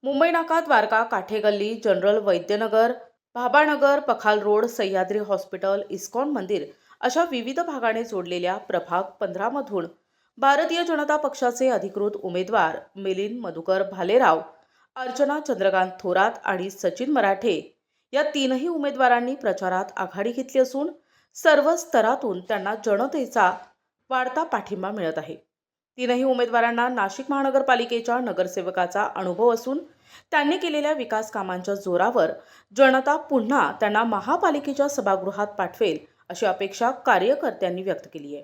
Mumbai Naka, Dwarka, Kathegalli, general Vaidyanagar, Bhabanagar, Pakhal road, Sahyadri hospital, ISKCON मंदिर अशा विविध भागाने जोडलेल्या प्रभाग 15 मधून भारतीय जनता पक्षाचे अधिकृत उमेदवार मिलिंद मधुकर भालेराव, अर्चना चंद्रकांत थोरात आणि सचिन मराठे या तीनही उमेदवारांनी प्रचारात आघाडी घेतली असून सर्व स्तरातून त्यांना जनतेचा वाढता पाठिंबा मिळत आहे। तीनही उमेदवारांना नाशिक महानगरपालिकेच्या नगरसेवकाचा अनुभव असून त्यांनी केलेल्या विकास कामांच्या जोरावर जनता पुन्हा त्यांना महापालिकेच्या सभागृहात पाठवेल अशी अपेक्षा कार्यकर्त्यांनी व्यक्त केली आहे।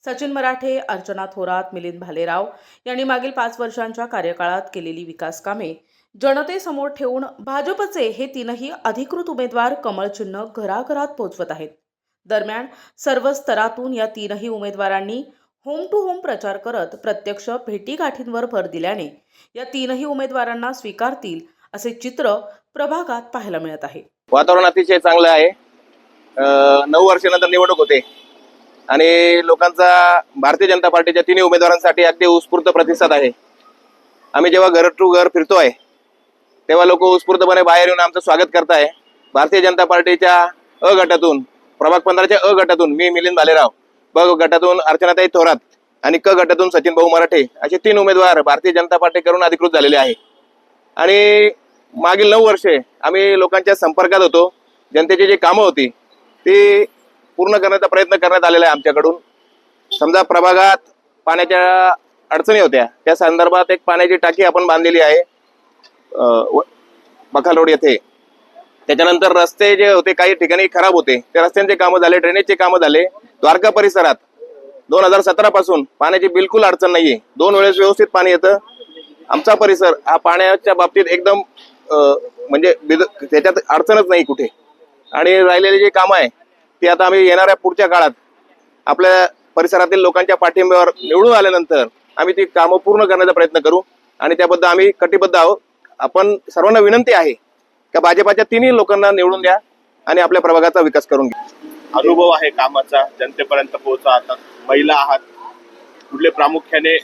सचिन मराठे, अर्चना थोरात, मिलिंद भालेराव यांनी मागील 5 वर्षांच्या कार्यकाळात केलेली विकास कामे जनतेसमोर ठेवून भाजपचे हे तीनही अधिकृत उमेदवार कमळ चिन्ह घराघरात पोहोचवत आहेत। दरम्यान सर्व स्तरातून या तीनही उमेदवारांनी होम टू होम प्रचार करत प्रत्यक्ष भेटीगाठींवर भर दिल्याने या तीनही उमेदवारांना स्वीकारतील असे चित्र प्रभागात पाहायला मिळत आहे। वातावरण अतिशय चांगलं आहे। 9 वर्षानंतर निवडणूक होते आणि लोकांचा भारतीय जनता पार्टीच्या तिन्ही उमेदवारांसाठी अगदी उत्स्फूर्त प्रतिसाद आहे। आम्ही जेव्हा घर टू घर फिरतोय तेव्हा लोक उत्स्फूर्तपणे बाहेर येऊन आमचं स्वागत करताय। भारतीय जनता पार्टीच्या अ गटातून, प्रभाग 15च्या अ गटातून मी मिलिंद भालेराव, ब गटातून अर्चनाताई थोरात आणि क गटातून सचिन भाऊ मराठे असे 3 उमेदवार भारतीय जनता पार्टीकडून अधिकृत झालेले आहे। आणि मागील 9 वर्षे आम्ही लोकांच्या संपर्कात होतो। जनतेची जी कामं होती ती पूर्ण करण्याचा प्रयत्न करण्यात आलेला आहे आमच्याकडून। समजा प्रभागात पाण्याच्या अडचणी होत्या, त्या संदर्भात एक पाण्याची टाकी आपण बांधलेली आहे बखाल रोड येथे। त्याच्यानंतर रस्ते जे होते काही ठिकाणी खराब होते, त्या रस्त्यांचे कामं झाले, ड्रेनेजचे कामं झाले। द्वारका परिसरात 2017 पासून पाण्याची बिलकुल अडचण नाहीये, 2 वेळेस व्यवस्थित पाणी येतं। आमचा परिसर हा पाण्याच्या बाबतीत एकदम म्हणजे त्याच्यात अडचणच नाही कुठे। आणि राहिलेली जी कामं आहे ती आता आम्ही येणाऱ्या पुढच्या काळात आपल्या परिसरातील लोकांच्या पाठिंब्यावर निवडून आल्यानंतर आम्ही ती कामं पूर्ण करण्याचा प्रयत्न करू आणि त्याबद्दल आम्ही कटिबद्ध आहोत। आपण सर्वांना विनंती आहे की भाजपाच्या तिन्ही लोकांना निवडून द्या आणि आपल्या प्रभागाचा विकास करून घ्या। अनुभव आहे कामाचा, जनतेपर्यंत पोहोचा। आता महिला आहात, कुठले प्रामुख्याने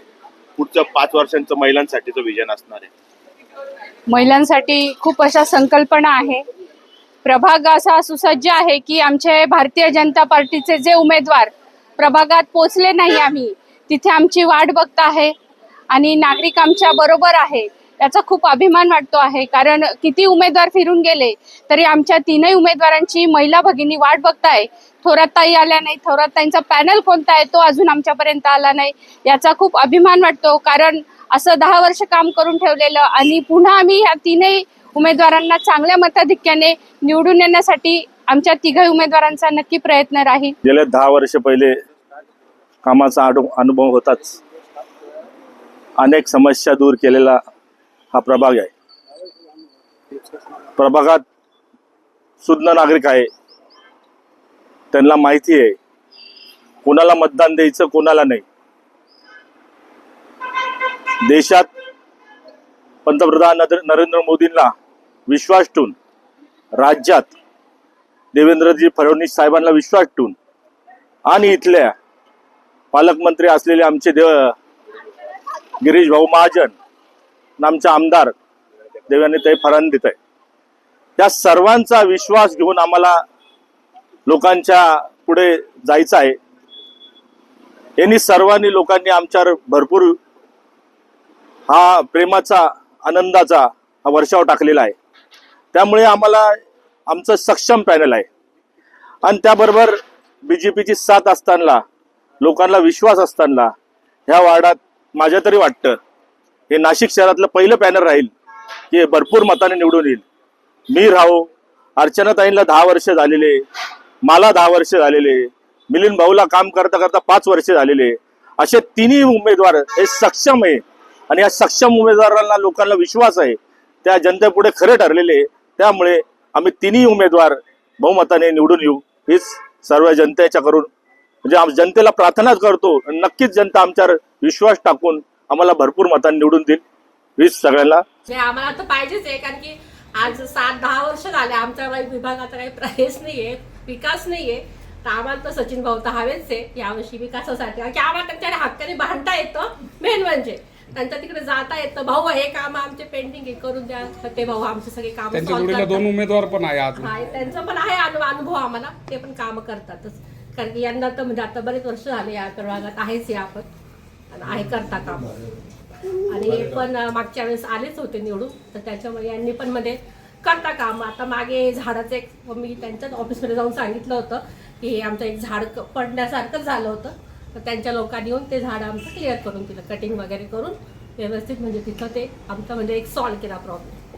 पुढचं 5 वर्षांचं महिलांसाठीचं विजन असणार आहे? महिलांसाठी खूप अशा संकल्पना आहे। प्रभाग असा सुसज्ज आहे की आमचे भारतीय जनता पार्टीचे जे उमेदवार प्रभागात पोहोचले नाही, आम्ही तिथे आमची वाट बघत आहे आणि नागरिक आमच्या बरोबर आहे, त्याचा खूप अभिमान वाटतो आहे। कारण किती उमेदवार फिरून गेले तरी आमच्या तीनही उमेदवारांची महिला भगिनी वाट बघताय। थोरातताई आल्या नाही, थोरातताईंचा पॅनल कोणता आहे तो अजून आमच्यापर्यंत आला नाही, याचा खूप अभिमान वाटतो। कारण असं 10 वर्ष काम करून ठेवलेलं आणि पुन्हा आम्ही ह्या तीनही उमेदवारांना चांगल्या मताधिक्याने निवडून येण्यासाठी आमच्या तिघही उमेदवारांचा नक्की प्रयत्न राहील। गेल्या 10 वर्ष पहिले कामाचा अनुभव होताच, अनेक समस्या दूर केलेला हा प्रभाग आहे। प्रभागात सुज्ञ नागरिक आहे, त्यांना माहिती आहे कोणाला मतदान द्यायचं कोणाला नाही। देशात पंतप्रधान नरेंद्र मोदींना विश्वास ठेवून, राज्यात देवेंद्रजी फडणवीस साहेबांना विश्वास ठेवून आणि इथल्या पालकमंत्री असलेले आमचे गिरीश भाऊ महाजन, आमचे आमदार देवानीताई फडणवीस आहे, त्या सर्वांचा विश्वास घेऊन आम्हाला लोकांच्या पुढे जायचं आहे। यांनी सर्वांनी लोकांनी आमच्यावर भरपूर हा प्रेमाचा, आनंदाचा हा वर्षाव टाकलेला आहे। त्यामुळे आम्हाला आमचं सक्षम पॅनल आहे आणि त्याबरोबर बीजेपीची साथ असताना, लोकांना विश्वास असताना ह्या वार्डात माझ्या तरी वाटतं हे नाशिक शहरातलं पहिलं पॅनल राहील की भरपूर मताने निवडून येईल। मी राहो, अर्चनाताईंना 10 वर्ष झालेले, मला 10 वर्ष झालेले, मिलिंद भाऊला काम करता करता 5 वर्ष झालेले, असे तिन्ही उमेदवार हे सक्षम आहे आणि या सक्षम उमेदवारांना लोकांना विश्वास आहे, त्या जनतेपुढे खरे ठरलेले। त्यामुळे आम्ही तिन्ही उमेदवार बहुमताने निवडून येऊ हीच सर्व जनतेच्या करून म्हणजे जनतेला प्रार्थनाच करतो। नक्कीच जनता आमच्यावर विश्वास टाकून आम्हाला भरपूर मतांनी निवडून देईल हीच सगळ्यांना आम्हाला तर पाहिजेच आहे। कारण की आज 7-10 वर्ष झाले आमच्या विभागाचा काही प्रवेश नाहीये, विकास नाहीये, तर आम्हाला तर सचिन भाऊ तर हवेच आहे यावर्षी विकासासाठी, की आम्हाला त्यांच्या हक्काने भांडता येतं। मेन म्हणजे त्यांच्या तिकडे जाता येतं, भाऊ हे काम आमचे पेंडिंग आहे करून द्या, तर ते भाऊ आमचे सगळे काम त्यांच्या जोडीला 2 उमेदवार पण आहे अजून. त्यांचं पण आहे अनुभव आम्हाला, ते पण काम करतातच. कारण की यांना तर म्हणजे आता बरेच वर्ष झाले या प्रभागात आहेच या आपण आणि आहे करता काम. आणि हे पण मागच्या वेळेस आलेच होते निवडून, तर त्याच्यामुळे यांनी पण मध्ये करता काम. आता मागे झाडाचं एक मी त्यांच्याच ऑफिसमध्ये जाऊन सांगितलं होतं की हे आमचं एक झाड पडण्यासारखंच झालं होतं, तर त्यांच्या लोकांनी येऊन ते झाड आमचं क्लिअर करून दिलं, कटिंग वगैरे करून व्यवस्थित, म्हणजे तिथं ते आमचं म्हणजे एक सॉल्व्ह केला प्रॉब्लेम.